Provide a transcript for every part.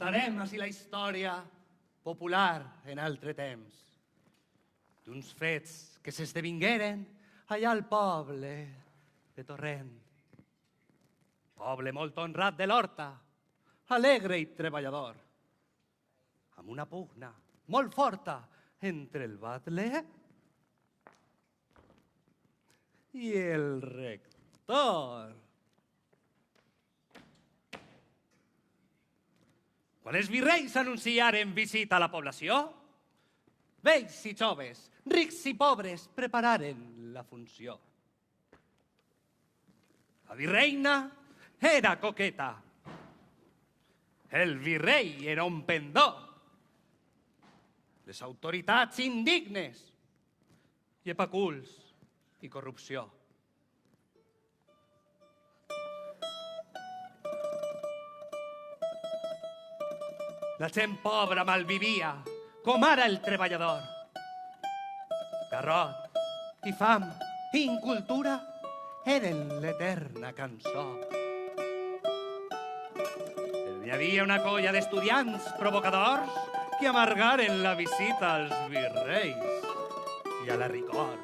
Contarem així la història popular en altre temps, d'uns fets que s'esdevingueren allà al poble de Torrent. Poble molt honrat de l'Horta, alegre i treballador, amb una pugna molt forta entre el batle i el rector. Quan els virreis anunciaren visita a la població, vells i joves, rics i pobres, prepararen la funció. La virreina era coqueta. El virrei era un pendó. Les autoritats indignes, llepaculs i corrupció. La gent pobra malvivia, com ara el treballador. Garrot i fam i incultura eren l'eterna cançó. Hi havia una colla d'estudiants provocadors que amargaren la visita als virreis i a la Ricor.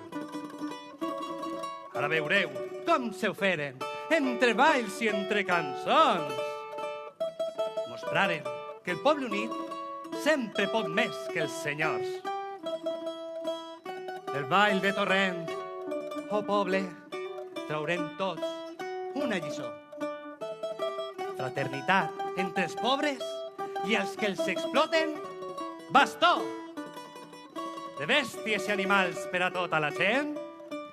Ara veureu com se ho feren, entre balls i entre cançons. Mostraren que el poble unit sempre pot més que els senyors. Del ball de Torrent, oh poble, traurem tots una lliçó. Fraternitat entre els pobres i els que els exploten, bastó! De bèsties i animals per a tota la gent,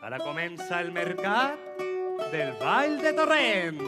ara comença el mercat del ball de Torrent.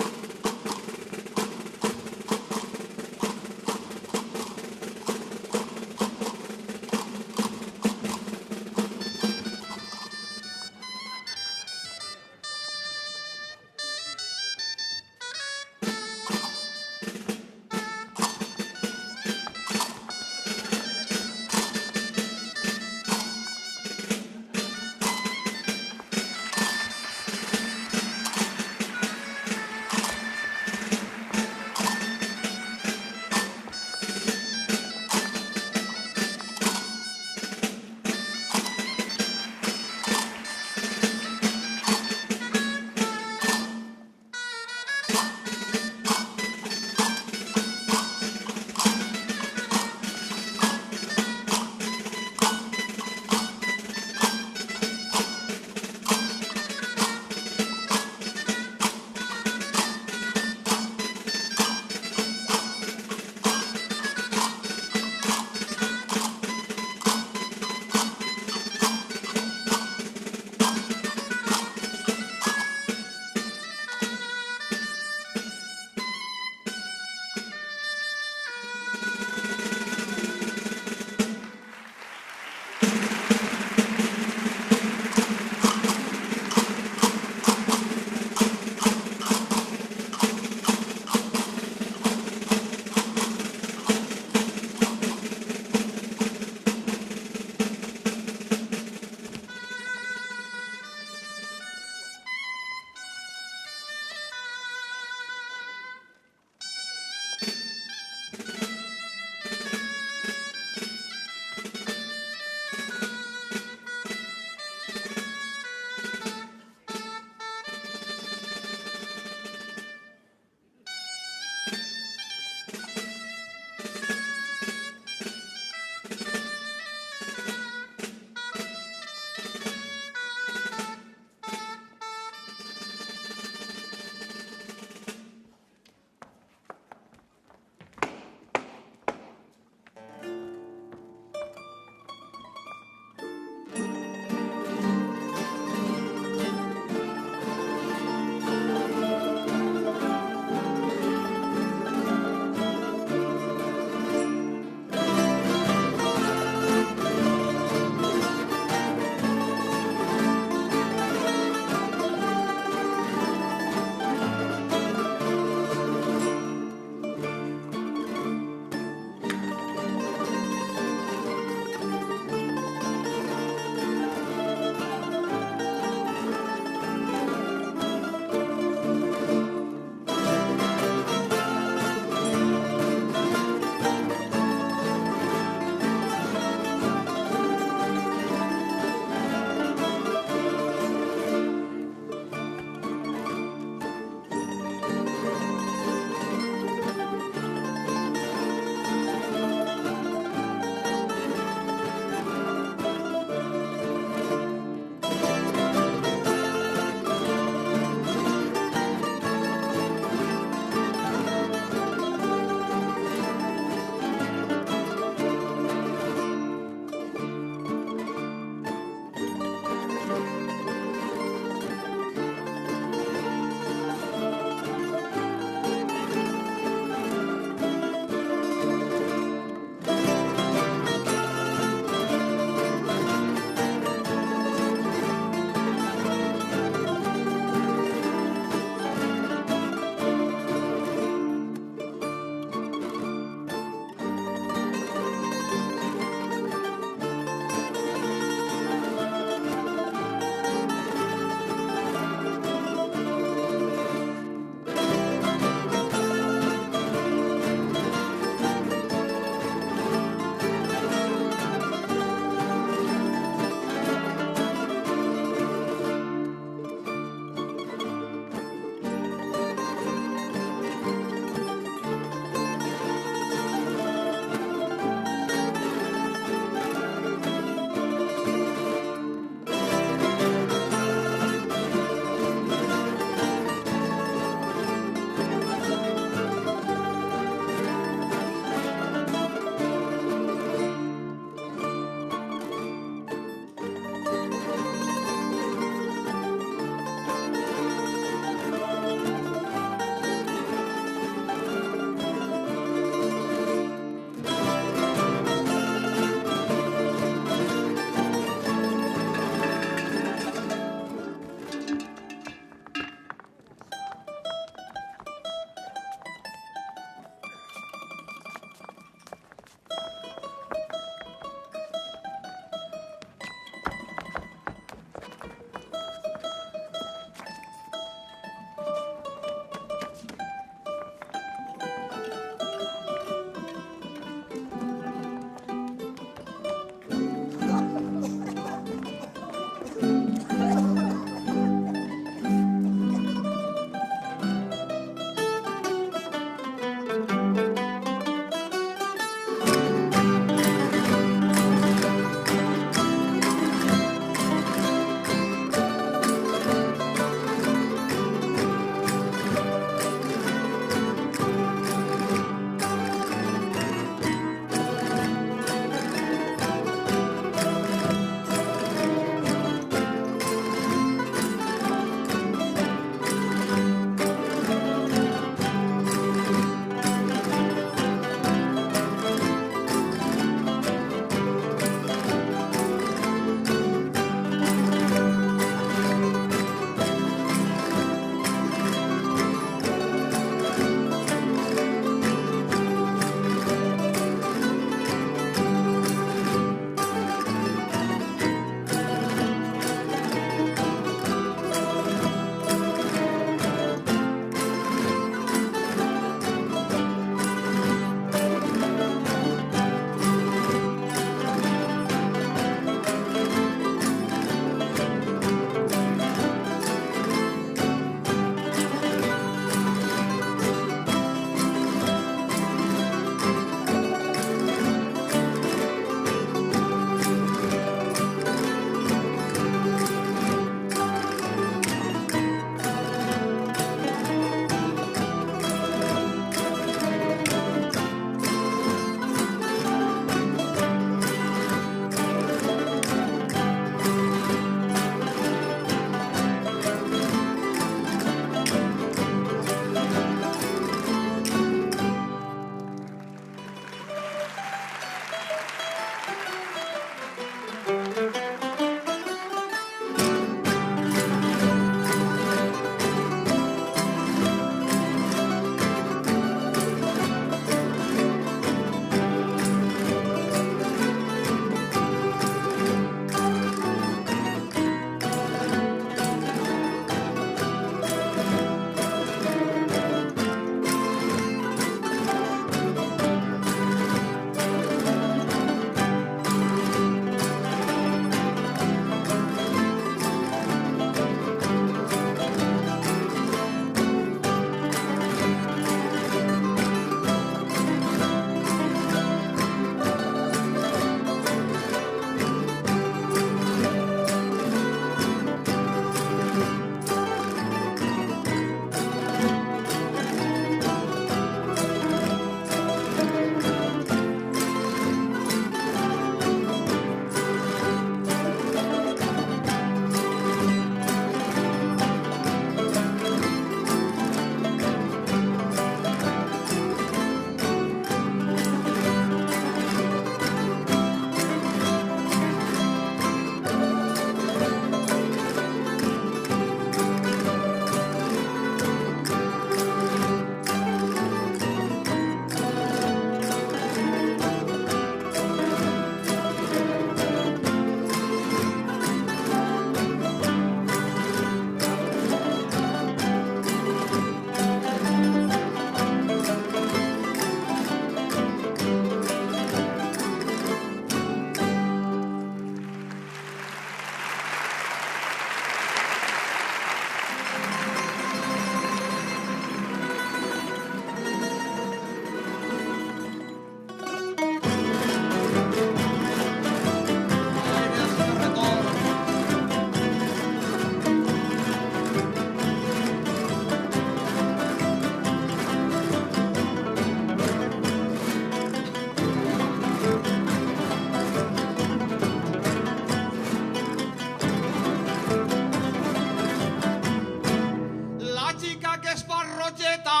rotlleta,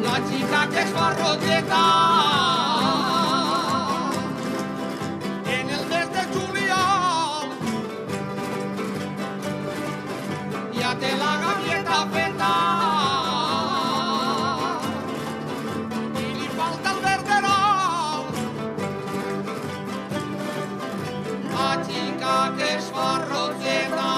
la xica que es fa rotlleta, en el mes de juliol ja té la gavieta feta i li falta el verderol. La xica que es fa rotlleta.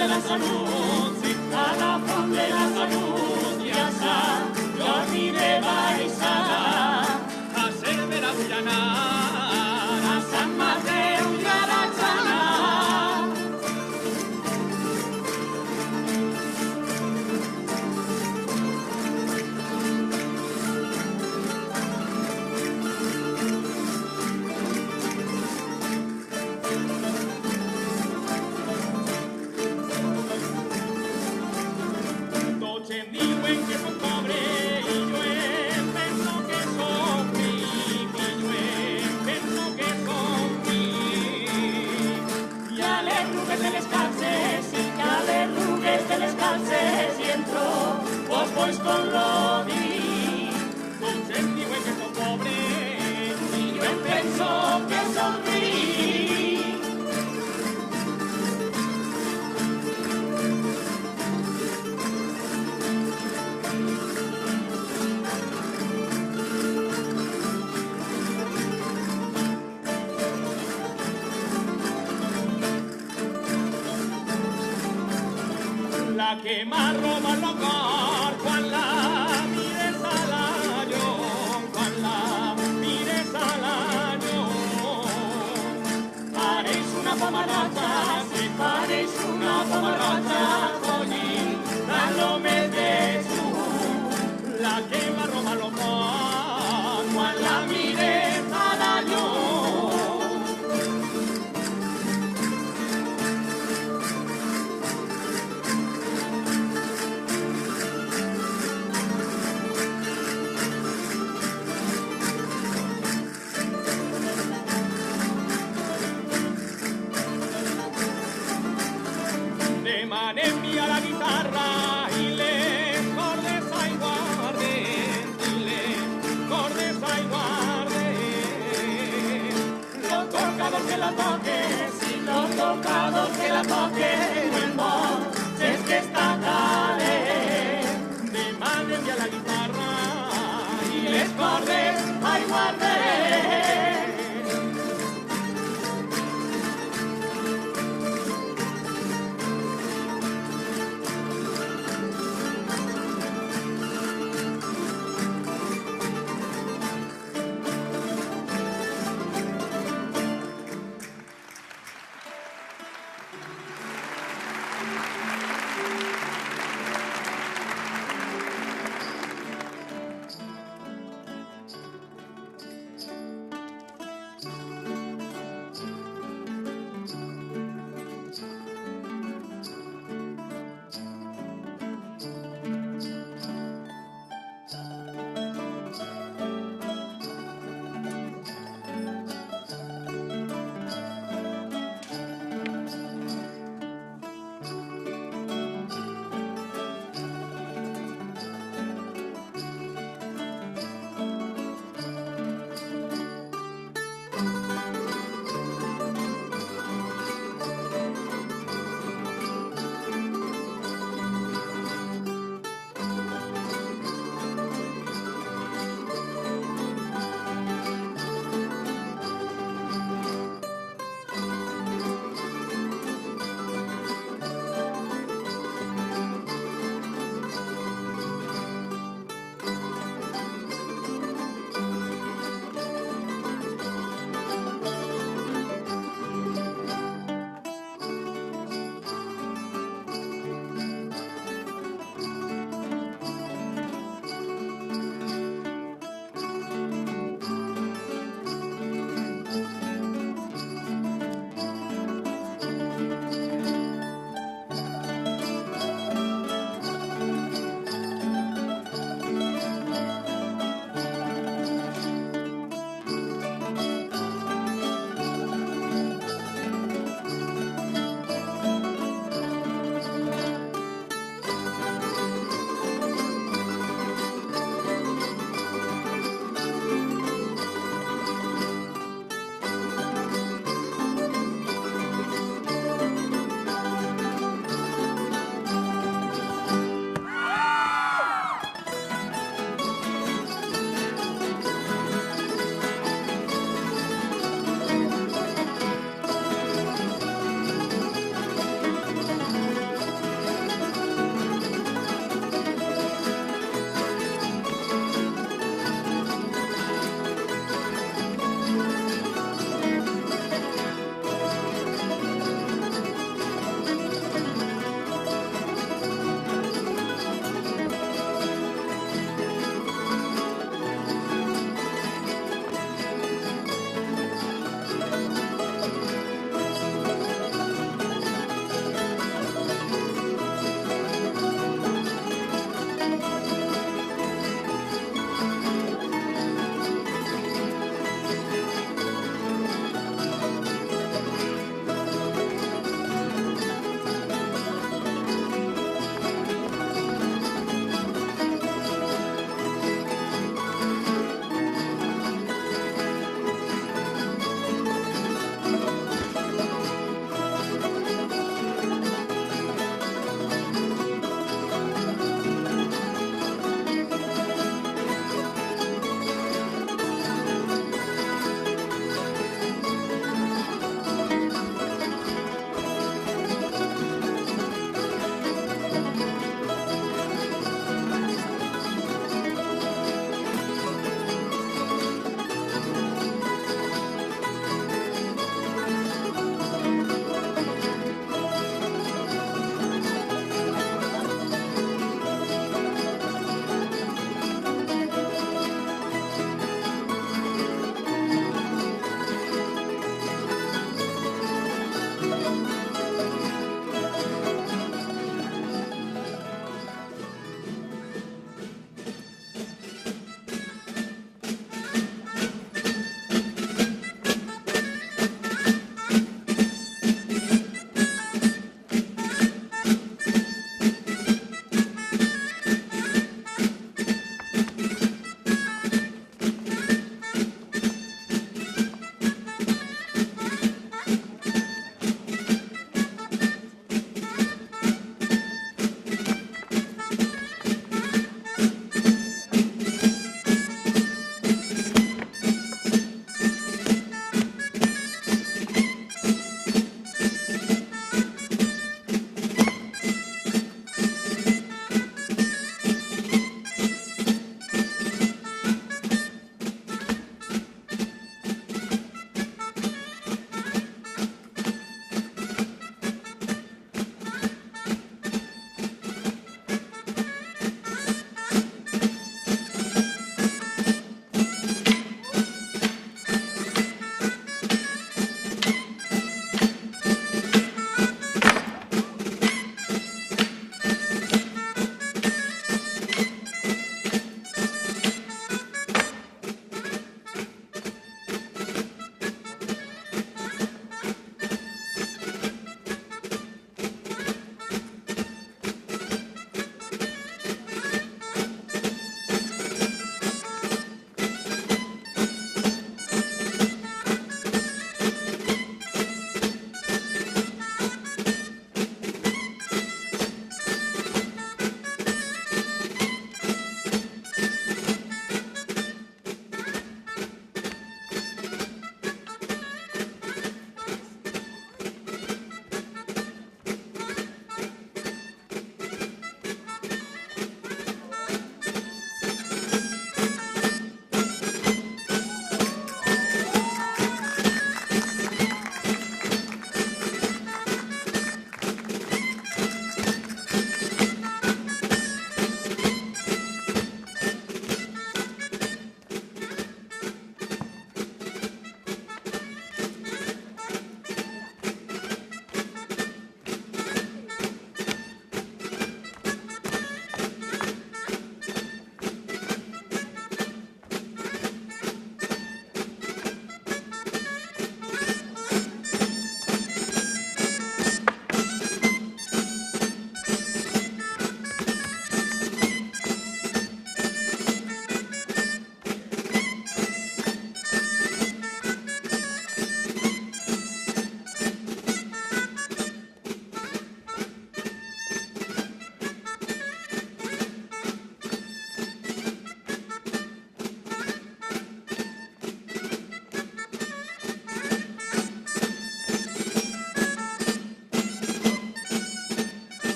de la Salut, sí, a la font de la Salut, i a Sant Jordi de Baixada. A Cervera vull anar, A Sant Mateu i a la Xana. tots em diuen que soc pobre i jo em penso que soc ric, i jo em penso que soc ric. I a les rugues de les calces, i a les rugues de les calces, i entro vos bois con l'odi. Tots em diuen que soc pobre i Jo em penso que som ric. la que m'ha robat el cor quan la mires a la llum, quan la mires a la llum. Pareix una pomarota, si pareix una pomarota, collint tant l'home de su. La que m'ha robat el cor Quan la mires a la llum. demanem-hi a la guitarra i les cordes aiguarden, i les cordes aiguarden. Los tocadors que la toquen, si los tocadors que la toquen, el món és que està calent. Demanem-hi a la guitarra i I les cordes aiguarden.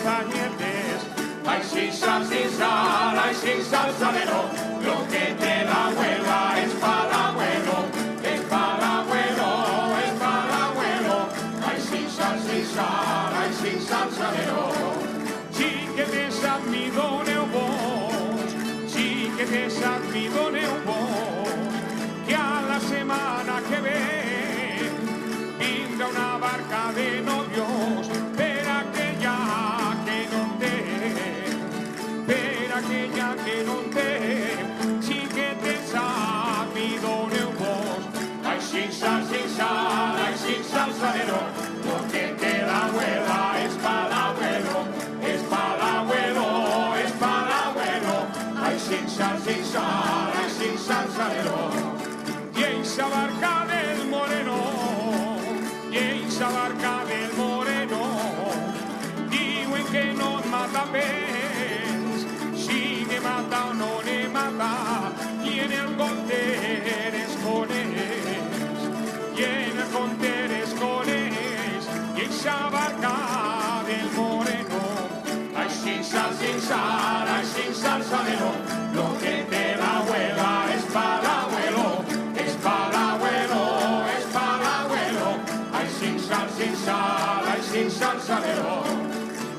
pañetes. Ay, sin sal, ay, sin salsadero, lo que te la abuela es para el abuelo, es para el abuelo, es para el abuelo. Ay, sin sal, ay, sin salsadero. Sí que te s'admidoneu vos, sí que te s'admidoneu vos, que a la semana que ve vindrà una barca de novios per aquella que no té, per aquella que no té, sí que te s'admidoneu vos. Ay, sin sal, ay, sin salsadero, lo que te la abuela es para el abuelo, es para el abuelo, es para el abuelo. Ay, sin sal, ay, sin salsadero. Y esa barca del moreno, y esa barca del moreno, diuen que no mata pez, si ne mata o no ne mata, y en el conteres con y en el conteres con y esa barca del moreno. Ay, sin sal, ay, sin salsadero, lo que te la abuela es para el abuelo, es para el abuelo, es para el abuelo. Ay, sin sal, ay, sin salsadero.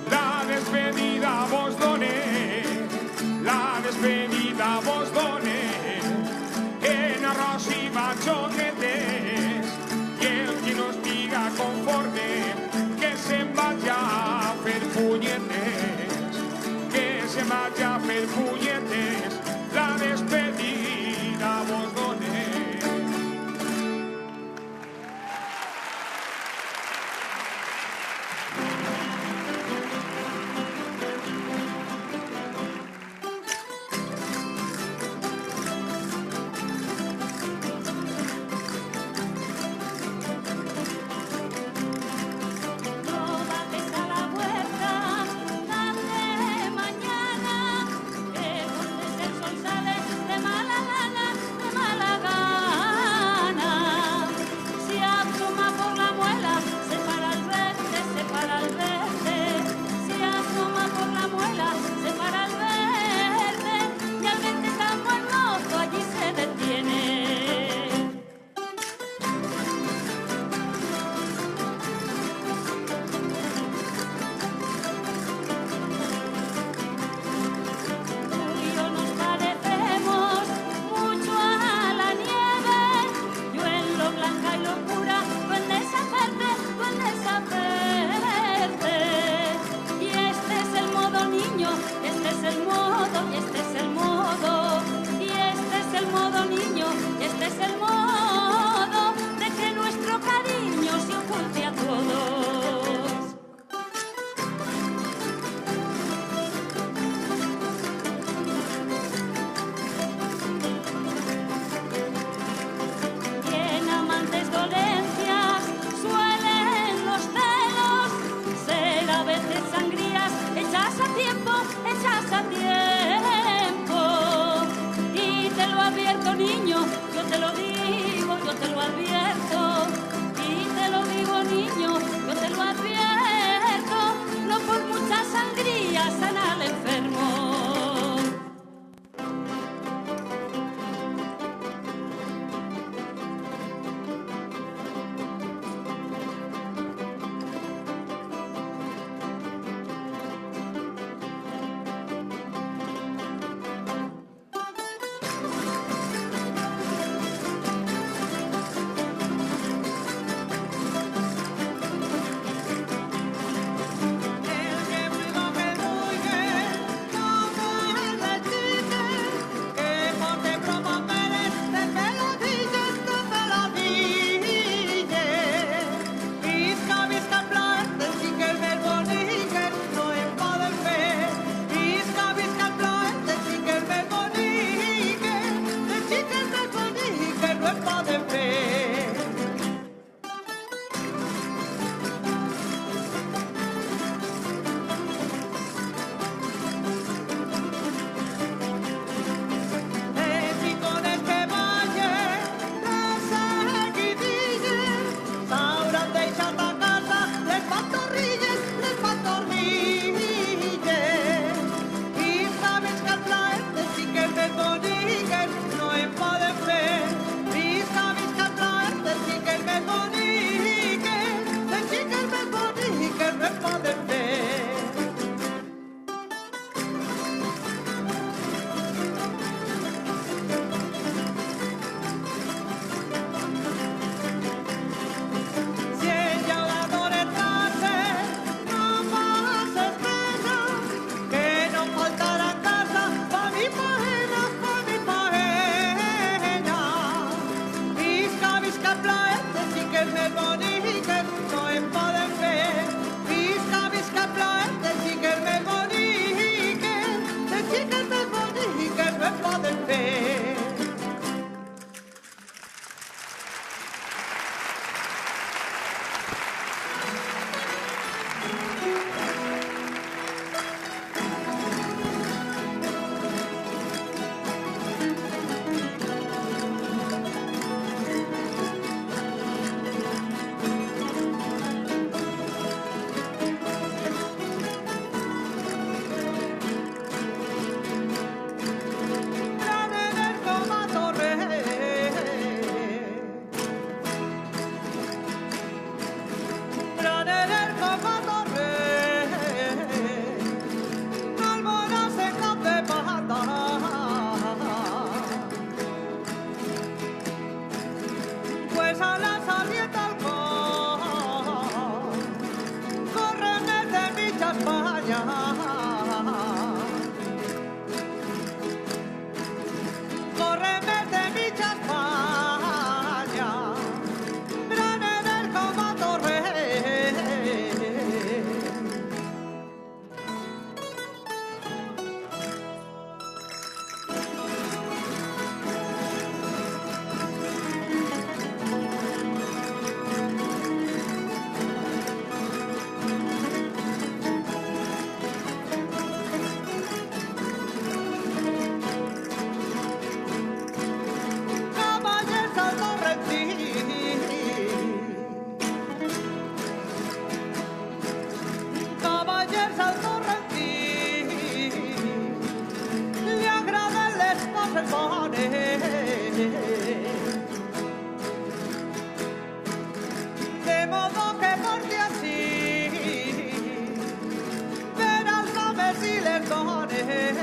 La despedida vos doné, la despedida vos doné, en arroz y machoquetes, y el que nos diga conforme, que se vaya a hacer puñetes, que se vaya a hacer puñetes, la despedida vos doné. De modo que porque así verás saber si les dones,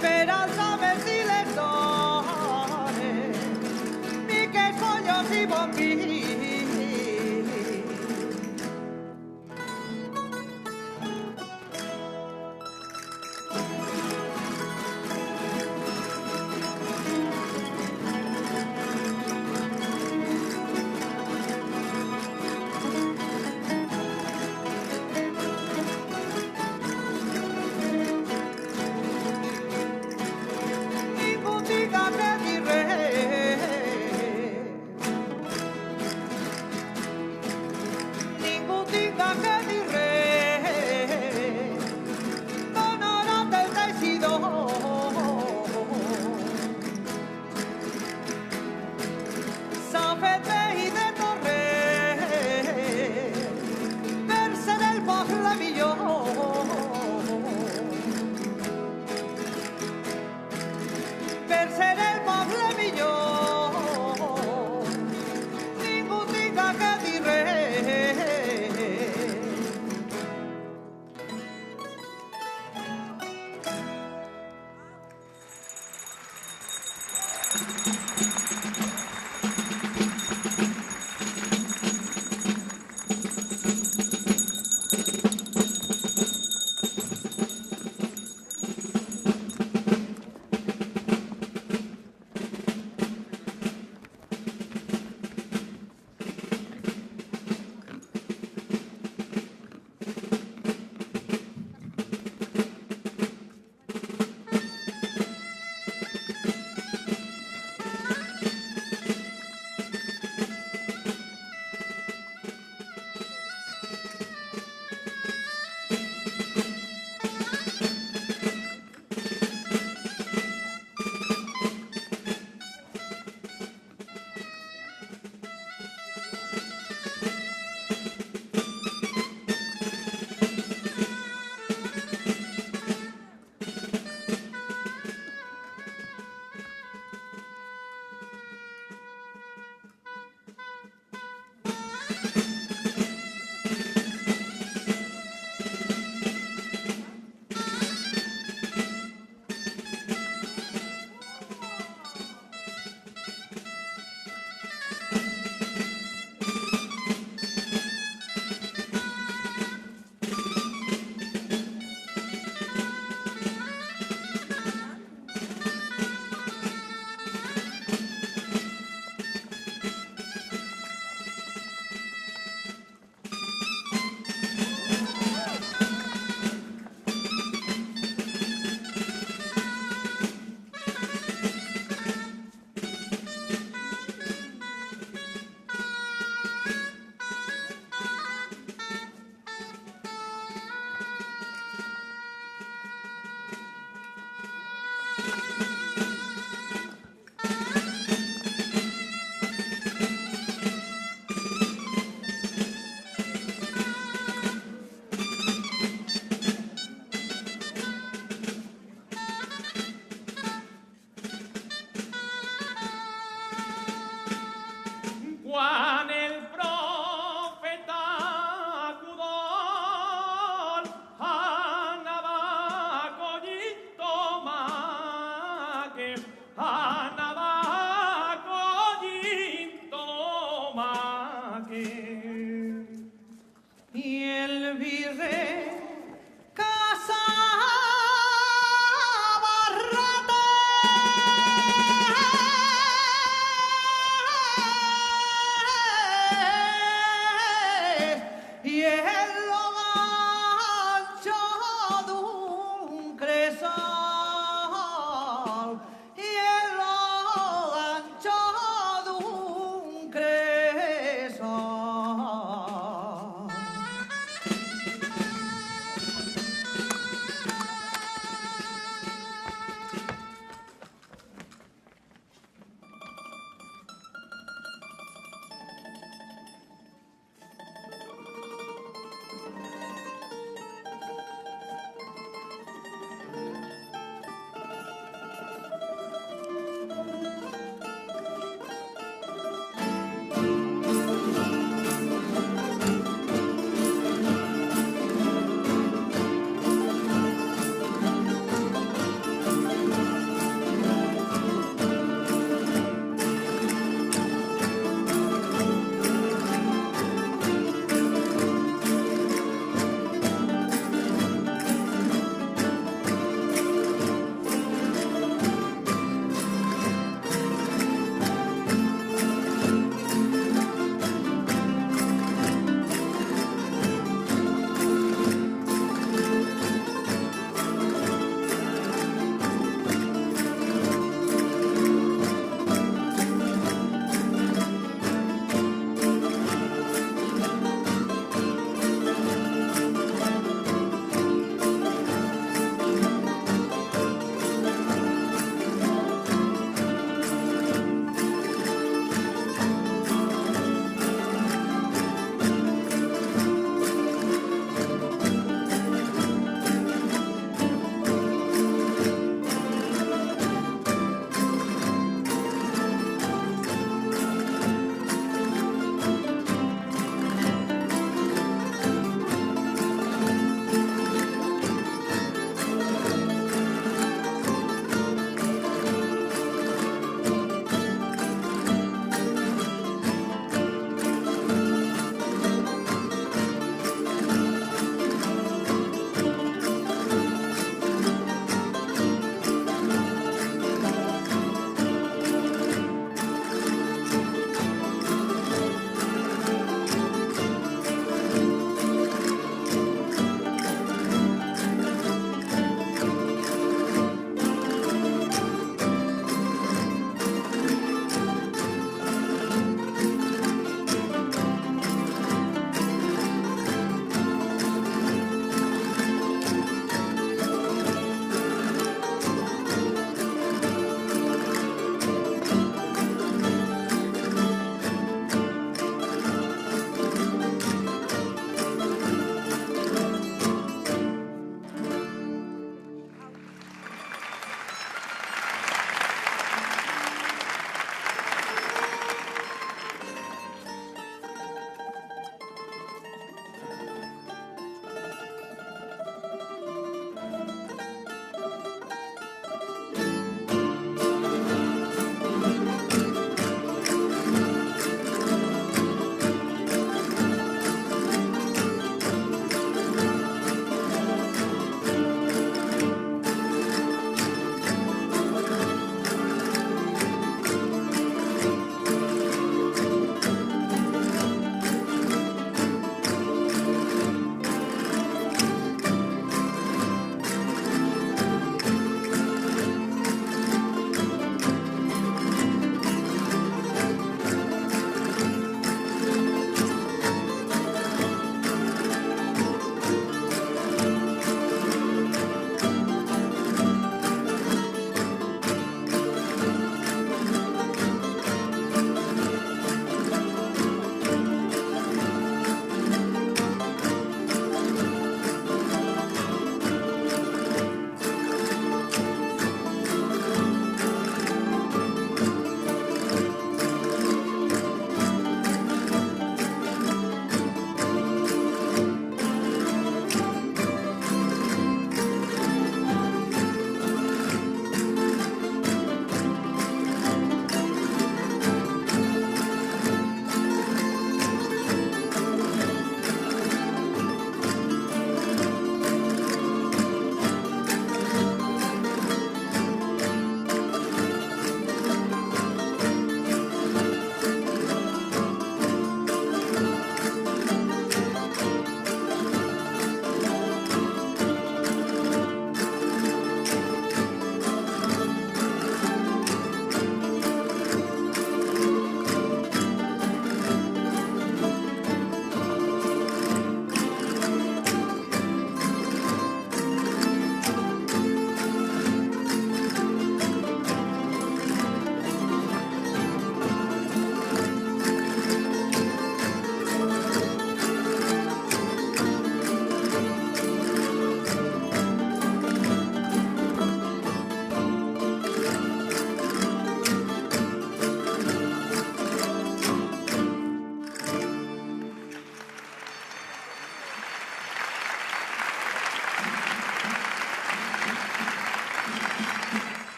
verás saber si les dones, ni que pollos y bombín. Ningún diga que diré, ningún diga que diré, donaran del tejido. Sabete y de correr, verse del poblamillo. Verse del poblamillo, ningún diga que diré. Quan el profeta Cudol anava a collir tomàquet,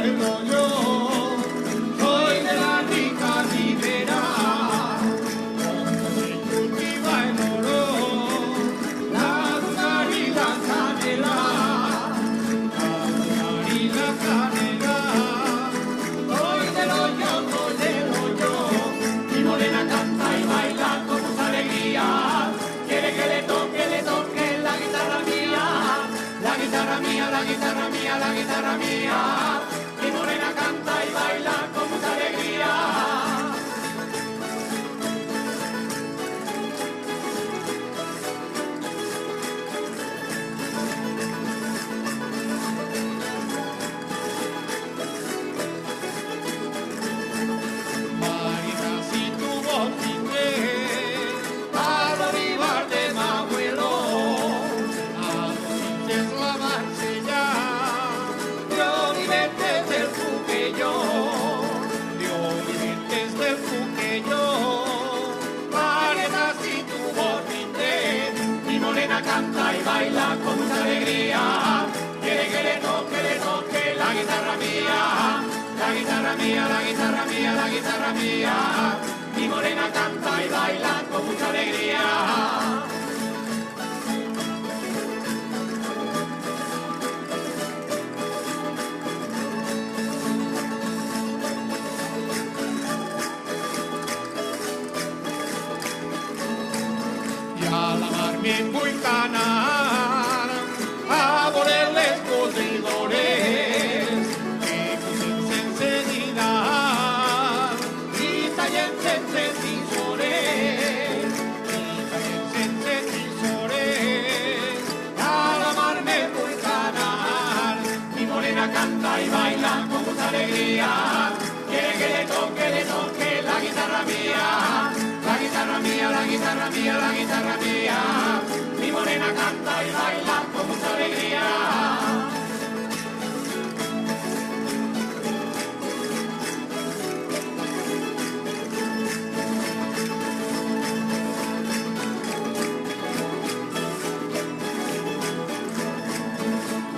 pueblo yo, soy de la rica ribera, donde se cultiva el oro, la azúcar y la canela, la azúcar y la canela. Soy del hoyo, mi morena canta y baila con mucha alegría, quiere que le toque la guitarra mía, la guitarra mía, la guitarra mía, la guitarra mía, mi morena canta y baila con mucha alegría. Marina, si tu voz al olivar de mi abuelo, a los hinches la Marsella, de Olivetes del Fuqueyo, de Olivetes del Fuqueyo. Marina, si tu voz mi morena canta y baila con mucha alegría, quiere que le toque la guitarra mía, la guitarra mía, la guitarra mía, la guitarra mía, mi morena canta y baila con mucha alegría. Y a la mar me fui canar, a ponerles cosridores, que cosense enseguida, y tallense tisores, a la mar me fui canar, mi morena canta y baila con mucha alegría, quiere que le toque la guitarra mía, la guitarra mía, la guitarra mía, la guitarra mía, mi morena canta y baila con mucha alegría.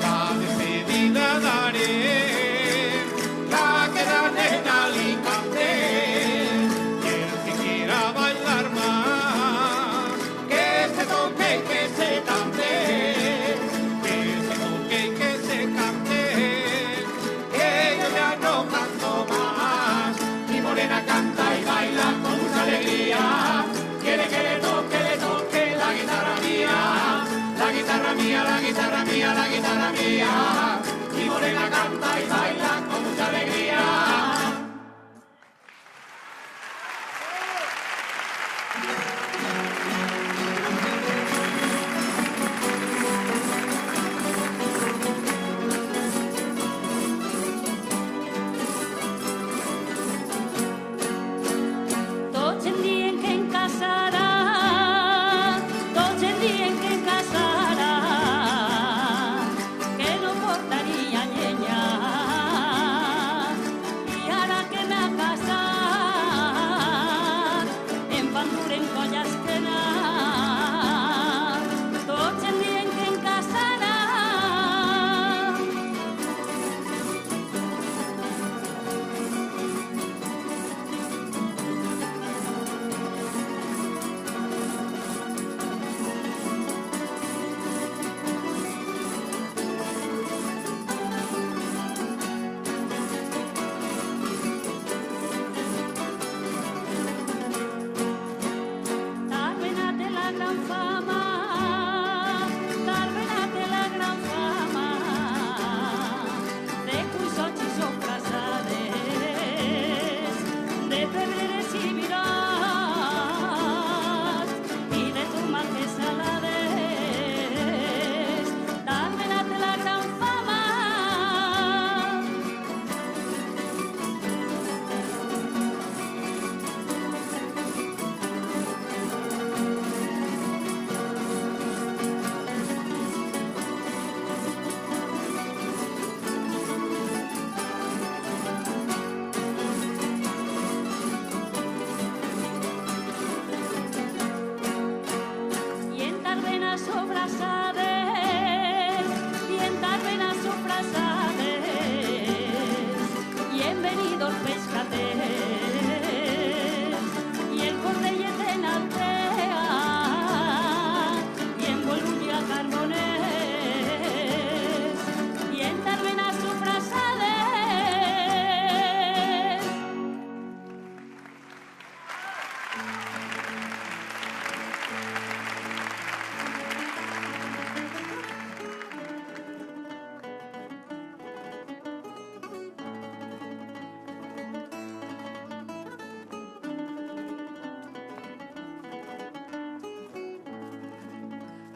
La despedida daré, la que dan en Alicante, y el que quiera bailar más, que se toque, que se cante, que se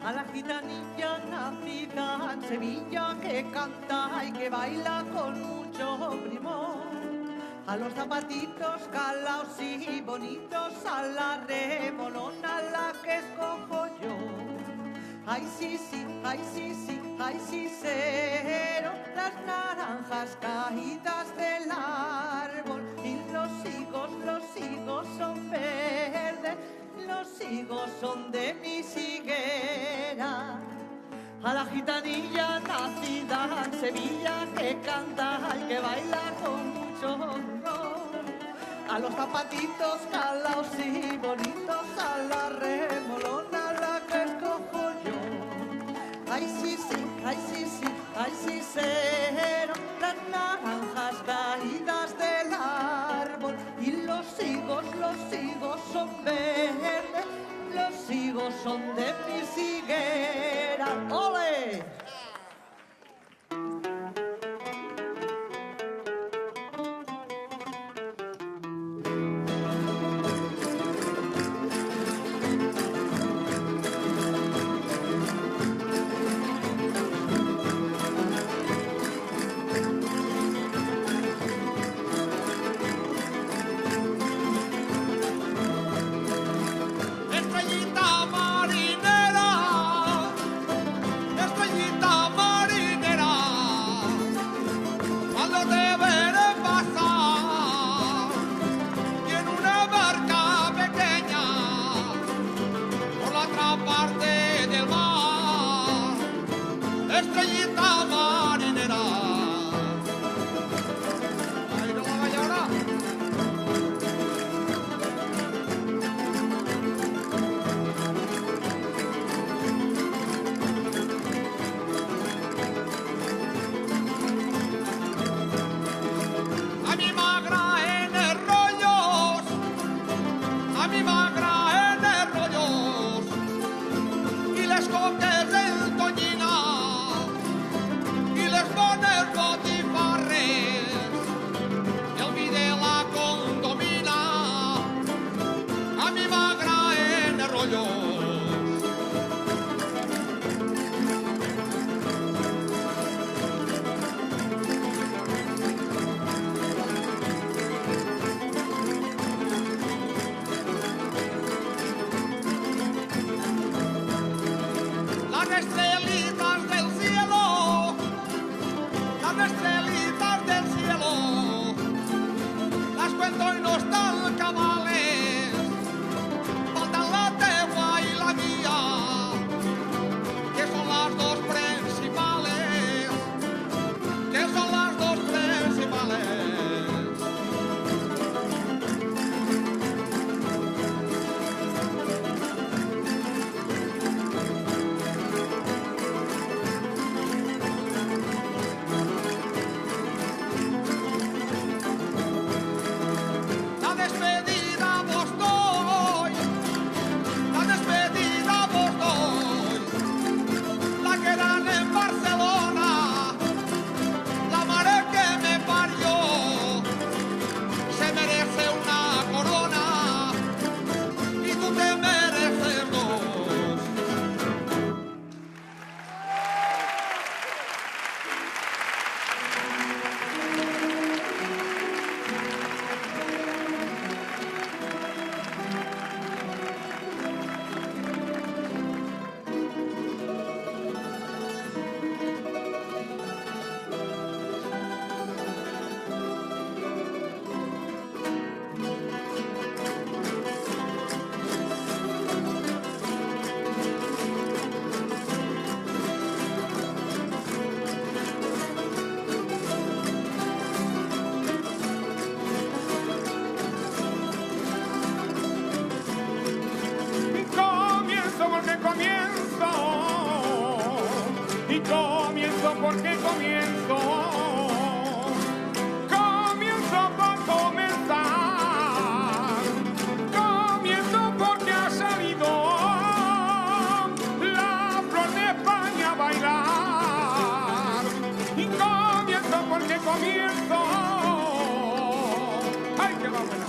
a la gitanilla nacida en Sevilla que canta y que baila con mucho primor, a los zapatitos calaos y bonitos, a la remolona la que escojo yo. Ay sí, sí, ay sí, sí, ay sí, cero, las naranjas caídas del árbol y los higos son verdes, los higos son de mi higuera. A la gitanilla nacida en Sevilla que canta y que baila con mucho honor, a los zapatitos calaos y bonitos, a la remolona la que escojo yo. Ay sí, sí, ay sí, sí, ay sí, cero, las naranjas caídas del árbol y los higos son verdes, los higos son de mi higuera. ¡Ole! Comienzo porque comienzo. Comienzo por comenzar. Comienzo porque ha salido la flor de España a bailar. Y comienzo porque comienzo. ¡Ay, qué va buena!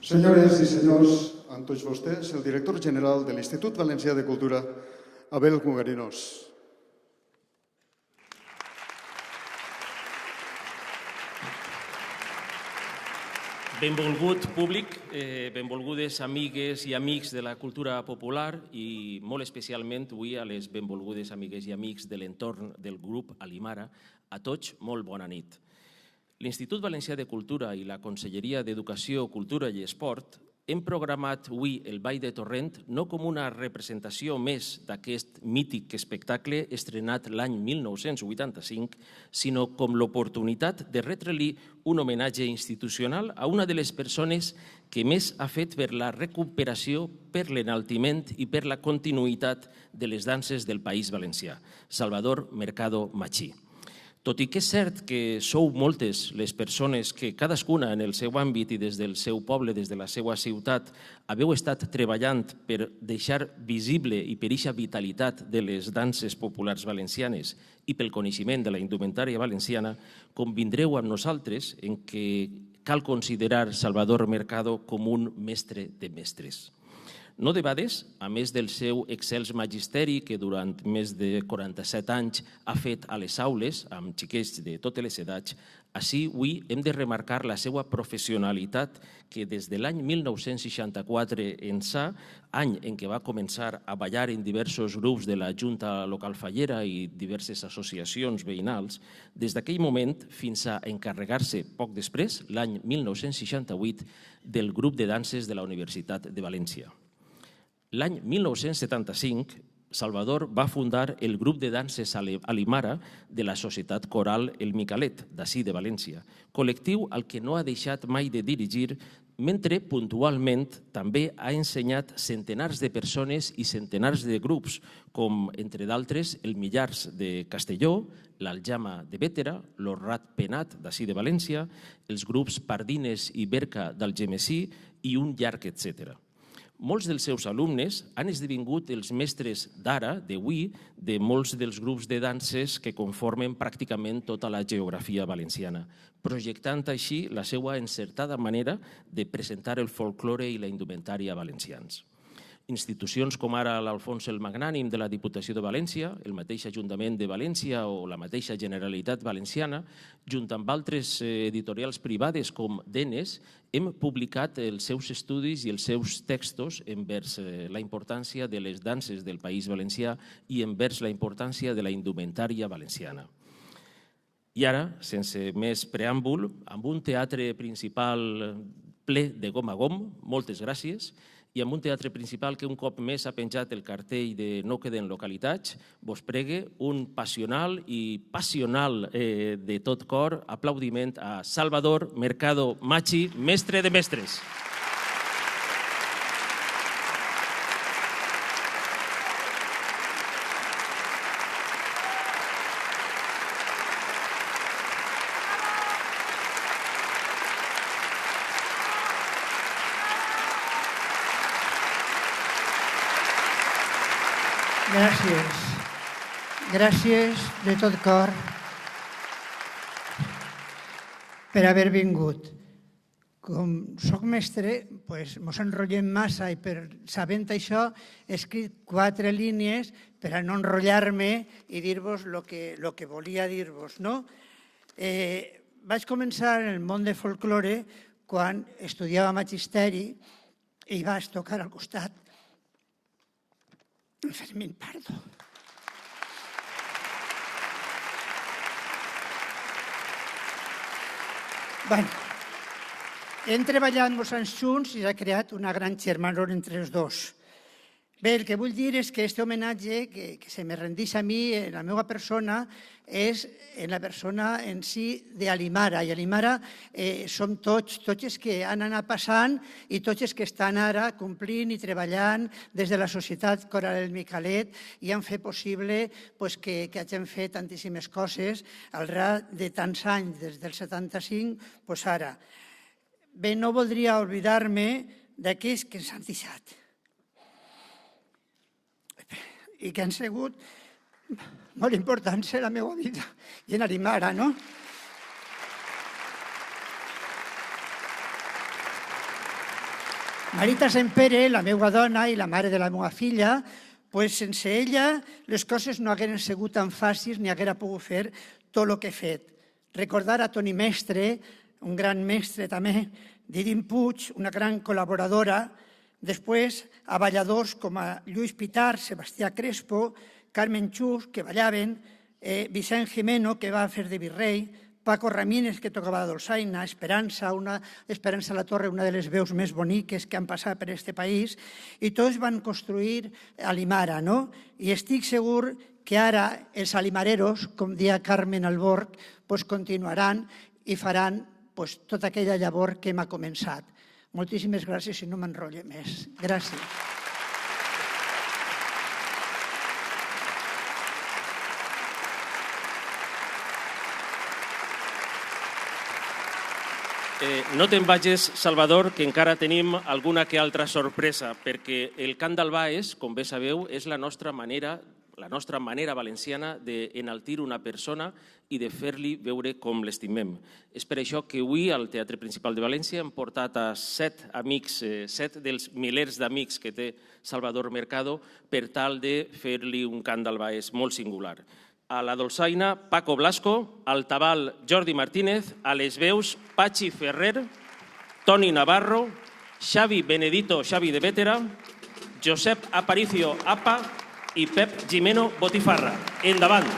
Senyores i senyors, amb tots vostès, el director general de l'Institut Valencià de Cultura, Abel Mugarinós. Benvolgut públic, benvolgudes amigues i amics de la cultura popular i molt especialment avui a les benvolgudes amigues i amics de l'entorn del grup Alimara, a tots molt bona nit. L'Institut Valencià de Cultura i la Conselleria d'Educació, Cultura i Esport hem programat avui el Ball de Torrent no com una representació més d'aquest mític espectacle estrenat l'any 1985, sinó com l'oportunitat de retre-li un homenatge institucional a una de les persones que més ha fet per la recuperació, per l'enaltiment i per la continuïtat de les danses del País Valencià, Salvador Mercado Machí. Tot i que és cert que sou moltes les persones que cadascuna en el seu àmbit i des del seu poble, des de la seva ciutat, haveu estat treballant per deixar visible i per eixa vitalitat de les danses populars valencianes i pel coneixement de la indumentària valenciana, convindreu amb nosaltres en que cal considerar Salvador Mercado com un mestre de mestres. No debades, a més del seu excels magisteri que durant més de 47 anys ha fet a les aules amb xiquets de totes les edats, així avui hem de remarcar la seva professionalitat que des de l'any 1964 ençà, any en què va començar a ballar en diversos grups de la Junta Local Fallera i diverses associacions veïnals, des d'aquell moment fins a encarregar-se poc després, l'any 1968, del grup de danses de la Universitat de València. L'any 1975, Salvador va fundar el grup de danses Alimara de la Societat Coral El Micalet, d'ací de València, col·lectiu al que no ha deixat mai de dirigir, mentre puntualment també ha ensenyat centenars de persones i centenars de grups, com, entre d'altres, el Millars de Castelló, l'Aljama de Bétera, l'Orrat Penat, d'ací de València, els grups Pardines i Berca d'Algemesí i un llarg etcètera. Molts dels seus alumnes han esdevingut els mestres d'ara, d'avui, de molts dels grups de danses que conformen pràcticament tota la geografia valenciana, projectant així la seva encertada manera de presentar el folklore i la indumentària valencians. Institucions com ara l'Alfons el Magnànim de la Diputació de València, el mateix Ajuntament de València o la mateixa Generalitat Valenciana, junt amb altres editorials privades com Denes, hem publicat els seus estudis i els seus textos envers la importància de les danses del País Valencià i envers la importància de la indumentària valenciana. I ara, sense més preàmbul, amb un teatre principal ple de gom a gom, moltes gràcies, i amb un teatre principal que un cop més ha penjat el cartell de No queden localitats, vos pregue un passional i passional de tot cor aplaudiment a Salvador Mercado Machí, mestre de mestres. Gràcies. Gràcies de tot cor per haver vingut. Com soc mestre, mos enrotllem massa i per sabent això he escrit 4 línies per a no enrotllar-me i dir-vos el que volia dir-vos. Vaig començar en el món del folklore quan estudiava magisteri i vaig tocar al costat Fermín Pardo. Hem treballat molts anys junts i s'ha creat una gran germanor entre els dos. Bé, el que vull dir és que aquest homenatge que se me rendeix a mi, en la meva persona, és en la persona en si d'Alimara. I Alimara som tots els que han anat passant i tots els que estan ara complint i treballant des de la Societat Coral El Micalet i han fet possible que hagin fet tantíssimes coses al llarg de tants anys, des del 75 fins ara. Bé, no voldria oblidar-me d'aquells que ens han deixat i que han sigut molt importants en la meva vida i en Alimara, no? Marita Sempere, la meva dona i la mare de la meva filla, sense ella les coses no hagueren sigut tan fàcils ni haguera pogut fer tot el que he fet. Recordar a Toni Mestre, un gran mestre també, Didim Puig, una gran col·laboradora, després a balladors com a Lluís Pitar, Sebastià Crespo, Carmen Xus, que ballaven, Vicent Jimeno, que va fer de virrei, Paco Ramírez, que tocava la dolçaina, Esperança La Torre, una de les veus més boniques que han passat per aquest país, i tots van construir Alimara, no? I estic segur que ara els alimareros, com deia Carmen Albort, continuaran i faran tota aquella llavor que hem començat. Moltíssimes gràcies i no m'enrotllo més. Gràcies. No te'n vagis, Salvador, que encara tenim alguna que altra sorpresa, perquè el cant del Baix, com bé sabeu, és la nostra manera valenciana d'enaltir una persona i de fer-li veure com l'estimem. És per això que avui al Teatre Principal de València hem portat a 7 amics, 7 dels milers d'amics que té Salvador Mercado, per tal de fer-li un cant del Baix molt singular. A la dolçaina, Paco Blasco, al tabal, Jordi Martínez, a les veus, Pachi Ferrer, Toni Navarro, Xavi Benedito, Xavi de Vétera, Josep Aparicio Apa i Pep Gimeno Botifarra. Endavant.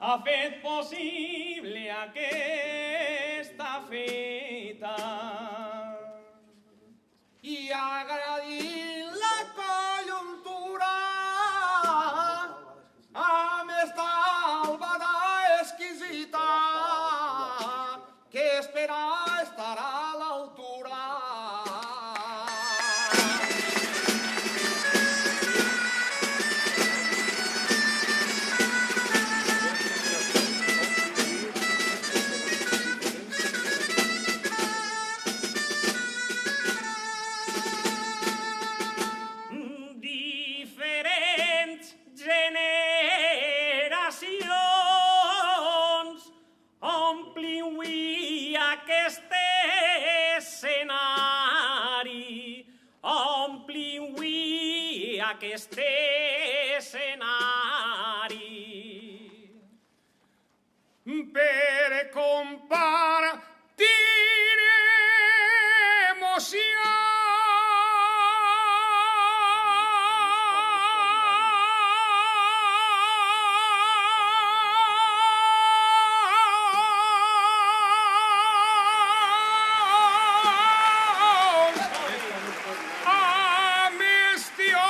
Ha fet possible aquesta feta i agraïm la conjuntura amb esta albada exquisita que espera estar a l'altura. Aquest escenari per compartir emocions. Amb estiu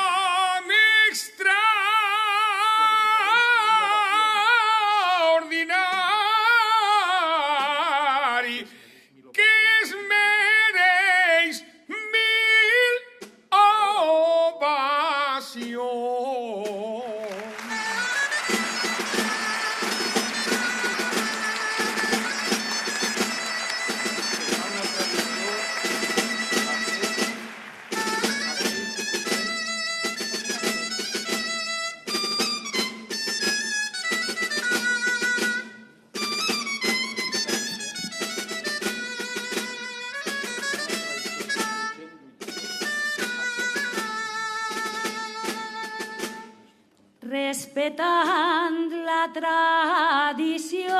respetant la tradició,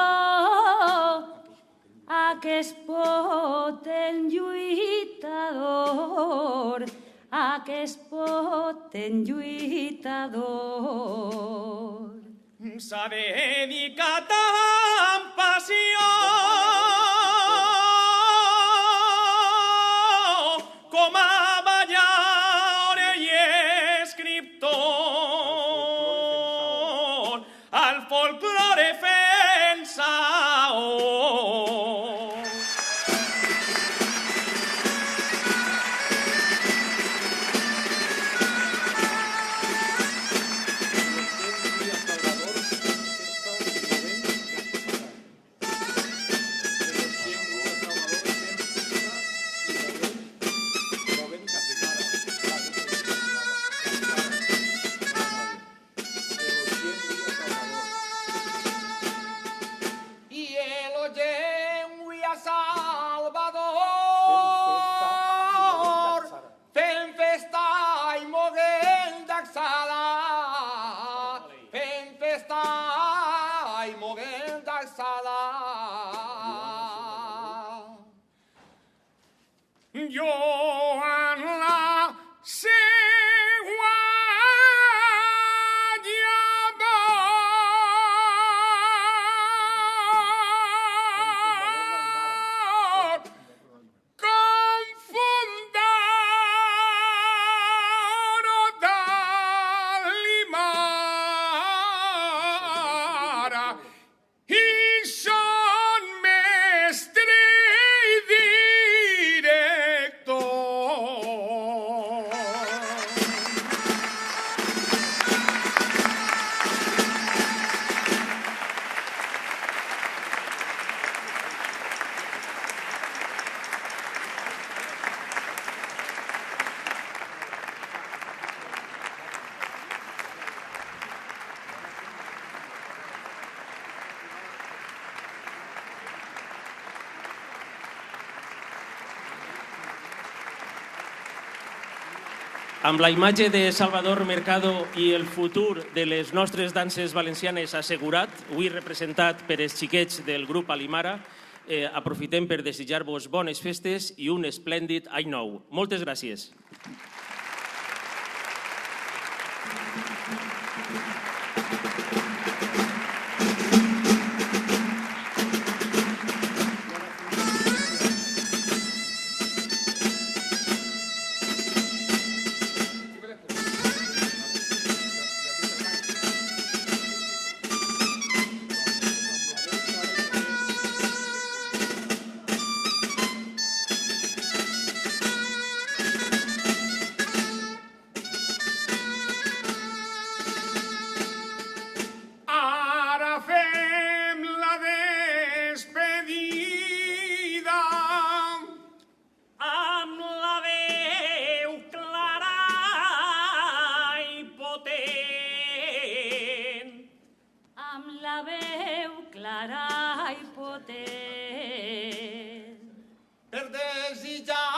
aquest potent lluitador, aquest potent lluitador. S'ha dedicat amb passió com a ballador i escriptor al folklore fent-saó. Jo en la seua llavor confundaro d'Alimara i son mestre i director. Amb la imatge de Salvador Mercado i el futur de les nostres danses valencianes assegurat, avui representat per els xiquets del grup Alimara, aprofitem per desitjar-vos bones festes i un esplèndid any nou. Moltes gràcies. Per desitjar